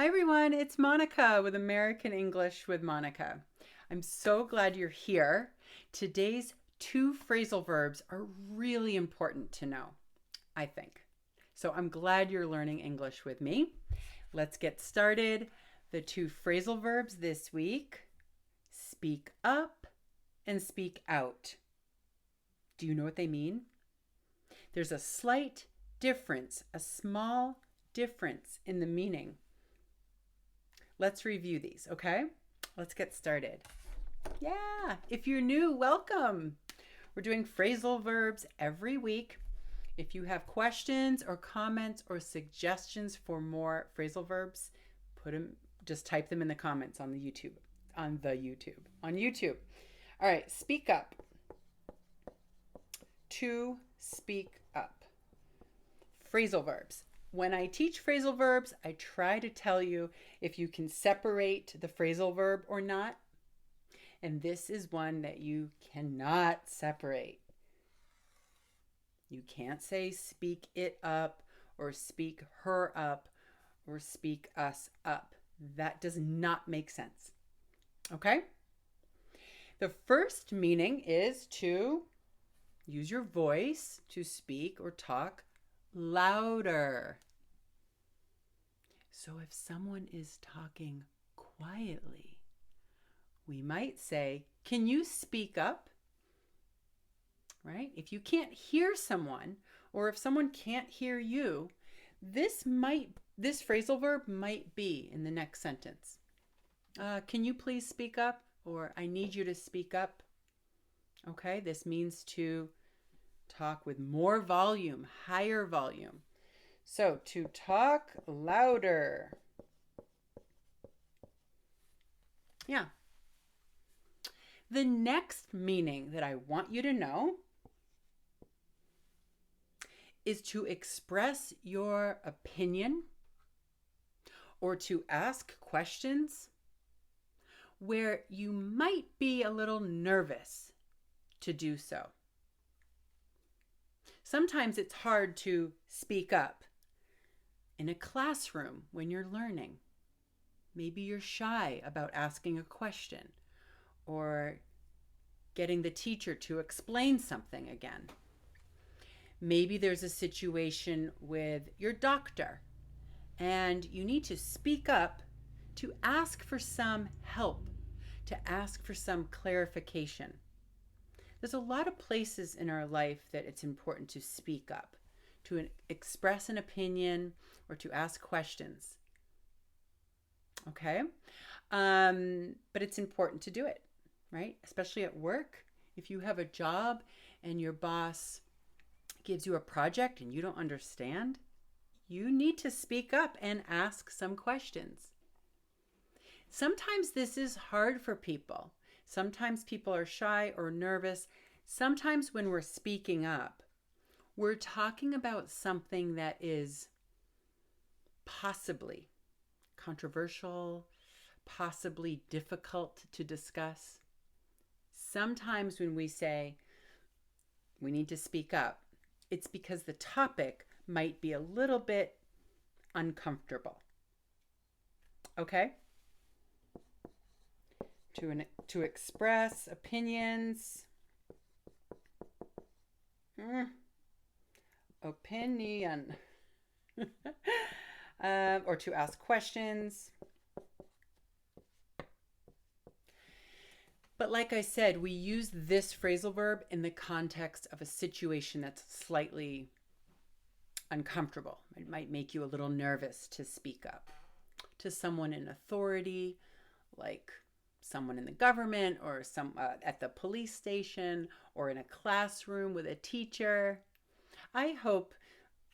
Hi everyone, it's Monica with American English with Monica. I'm so glad you're here. Today's two phrasal verbs are really important to know, I think. So I'm glad you're learning English with me. Let's get started. The two phrasal verbs this week, speak up and speak out. Do you know what they mean? There's a slight difference, a small difference in the meaning. Let's review these, okay? Let's get started. Yeah, if you're new, welcome. We're doing phrasal verbs every week. If you have questions or comments or suggestions for more phrasal verbs, just type them in the comments on YouTube. All right, speak up. To speak up. Phrasal verbs. When I teach phrasal verbs, I try to tell you if you can separate the phrasal verb or not. And this is one that you cannot separate. You can't say speak it up or speak her up or speak us up. That does not make sense. Okay? The first meaning is to use your voice to speak or talk louder. So if someone is talking quietly, we might say, "Can you speak up?" Right? If you can't hear someone, or if someone can't hear you, this phrasal verb might be in the next sentence. Can you please speak up? Or I need you to speak up. Okay, this means to talk with more volume, higher volume. So, to talk louder. Yeah. The next meaning that I want you to know is to express your opinion or to ask questions where you might be a little nervous to do so. Sometimes it's hard to speak up in a classroom when you're learning. Maybe you're shy about asking a question or getting the teacher to explain something again. Maybe there's a situation with your doctor and you need to speak up to ask for some help, to ask for some clarification. There's a lot of places in our life that it's important to speak up, to express an opinion, or to ask questions. Okay? But it's important to do it, right? Especially at work. If you have a job and your boss gives you a project and you don't understand, you need to speak up and ask some questions. Sometimes this is hard for people. Sometimes people are shy or nervous. Sometimes when we're speaking up, we're talking about something that is possibly controversial, possibly difficult to discuss. Sometimes when we say we need to speak up, it's because the topic might be a little bit uncomfortable. Okay? To express opinions. Opinion. Or to ask questions. But like I said, we use this phrasal verb in the context of a situation that's slightly uncomfortable. It might make you a little nervous to speak up to someone in authority, like someone in the government or at the police station or in a classroom with a teacher. I hope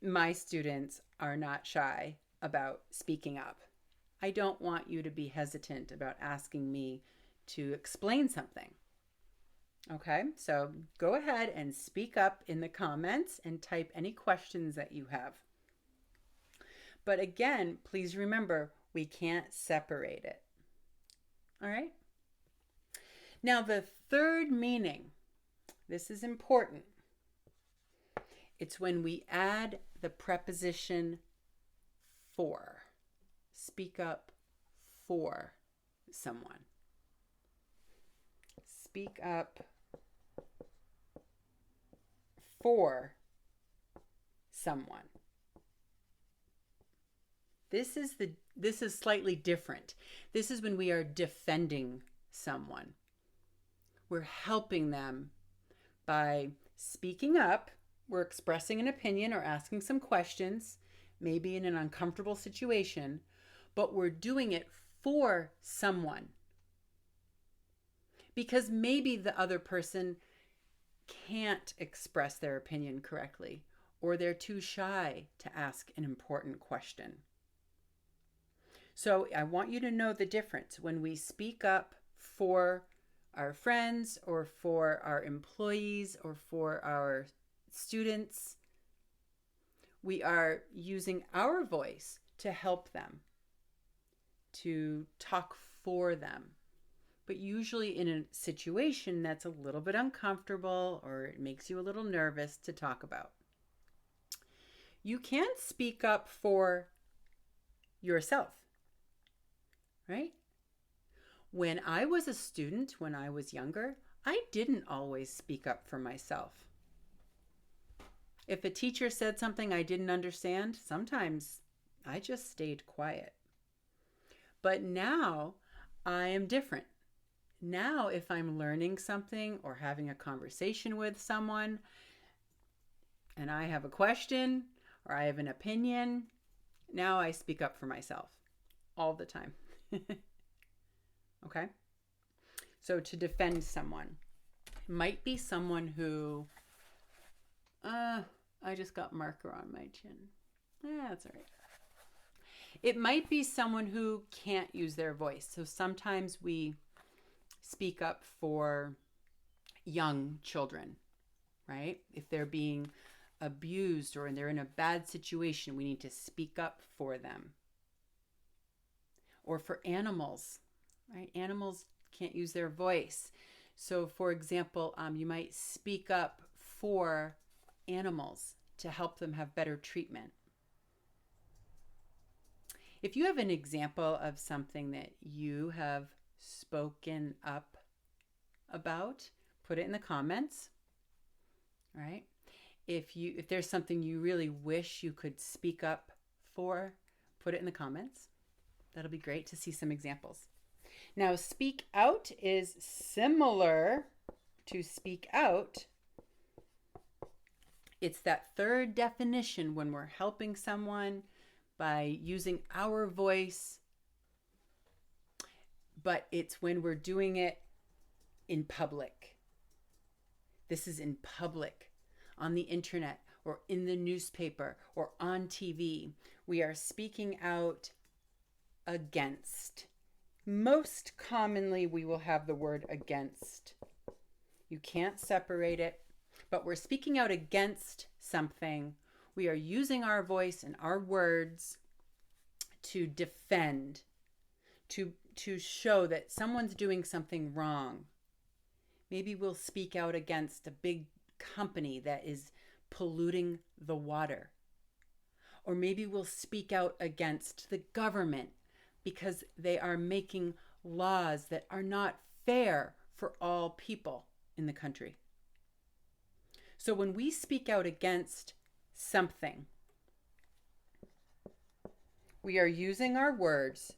my students are not shy about speaking up. I don't want you to be hesitant about asking me to explain something. Okay, so go ahead and speak up in the comments and type any questions that you have. But again, please remember, we can't separate it. All right? Now, the third meaning, this is important. It's when we add the preposition for. speak up for someone. Speak up for someone. This is slightly different. This is when we are defending someone. We're helping them by speaking up. We're expressing an opinion or asking some questions, maybe in an uncomfortable situation, but we're doing it for someone. Because maybe the other person can't express their opinion correctly, or they're too shy to ask an important question. So I want you to know the difference. When we speak up for our friends or for our employees or for our students, we are using our voice to help them, to talk for them. But usually in a situation that's a little bit uncomfortable or it makes you a little nervous to talk about. You can speak up for yourself, right? When I was a student, when I was younger, I didn't always speak up for myself. If a teacher said something I didn't understand, sometimes I just stayed quiet. But now I am different. Now, if I'm learning something or having a conversation with someone and I have a question or I have an opinion, now I speak up for myself all the time. Okay? So to defend someone might be someone who, I just got marker on my chin. That's all right. It might be someone who can't use their voice. So sometimes we speak up for young children, right? If they're being abused or they're in a bad situation, we need to speak up for them. Or for animals, right? Animals can't use their voice. So for example, you might speak up for animals to help them have better treatment. If you have an example of something that you have spoken up about, put it in the comments, right? If there's something you really wish you could speak up for, put it in the comments. That'll be great to see some examples. Now, speak out is similar to speak out. It's that third definition when we're helping someone by using our voice, but it's when we're doing it in public. This is in public, on the internet or in the newspaper or on TV. We are speaking out against. Most commonly, we will have the word against. You can't separate it, but we're speaking out against something. We are using our voice and our words to defend, to show that someone's doing something wrong. Maybe we'll speak out against a big company that is polluting the water. Or maybe we'll speak out against the government because they are making laws that are not fair for all people in the country. So when we speak out against something, we are using our words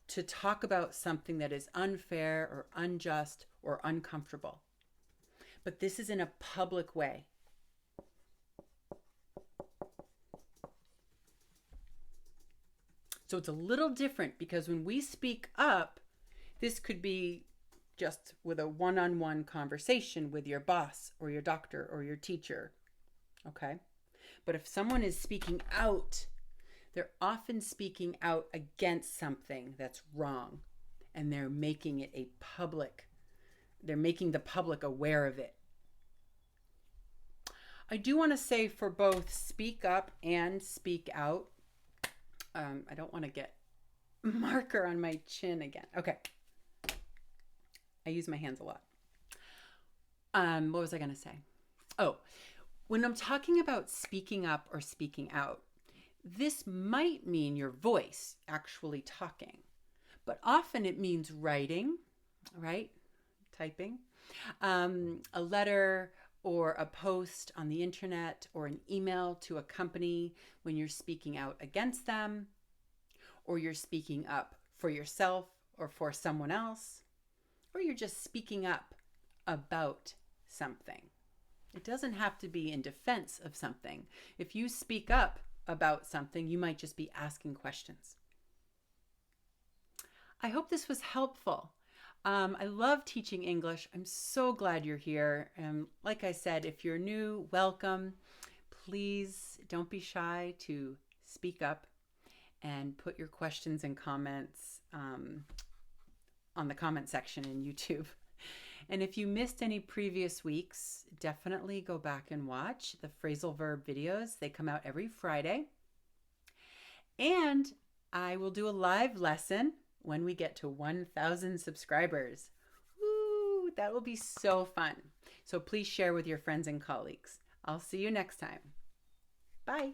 to talk about something that is unfair or unjust or uncomfortable. But this is in a public way. So it's a little different because when we speak up, this could be just with a one-on-one conversation with your boss or your doctor or your teacher. Okay? But if someone is speaking out, they're often speaking out against something that's wrong, and they're making it a public. They're making the public aware of it. I do want to say for both speak up and speak out, I don't want to get marker on my chin again. Okay. I use my hands a lot. What was I going to say? Oh, when I'm talking about speaking up or speaking out, This might mean your voice actually talking, but often it means writing, right? Typing, a letter or a post on the internet or an email to a company when you're speaking out against them, or you're speaking up for yourself or for someone else, or you're just speaking up about something. It doesn't have to be in defense of something. If you speak up about something, you might just be asking questions. I hope this was helpful. I love teaching English. I'm so glad you're here. And like I said, if you're new, welcome. Please don't be shy to speak up and put your questions and comments on the comment section in YouTube. And if you missed any previous weeks, definitely go back and watch the phrasal verb videos. They come out every Friday. And I will do a live lesson when we get to 1,000 subscribers. Woo, that will be so fun. So please share with your friends and colleagues. I'll see you next time. Bye.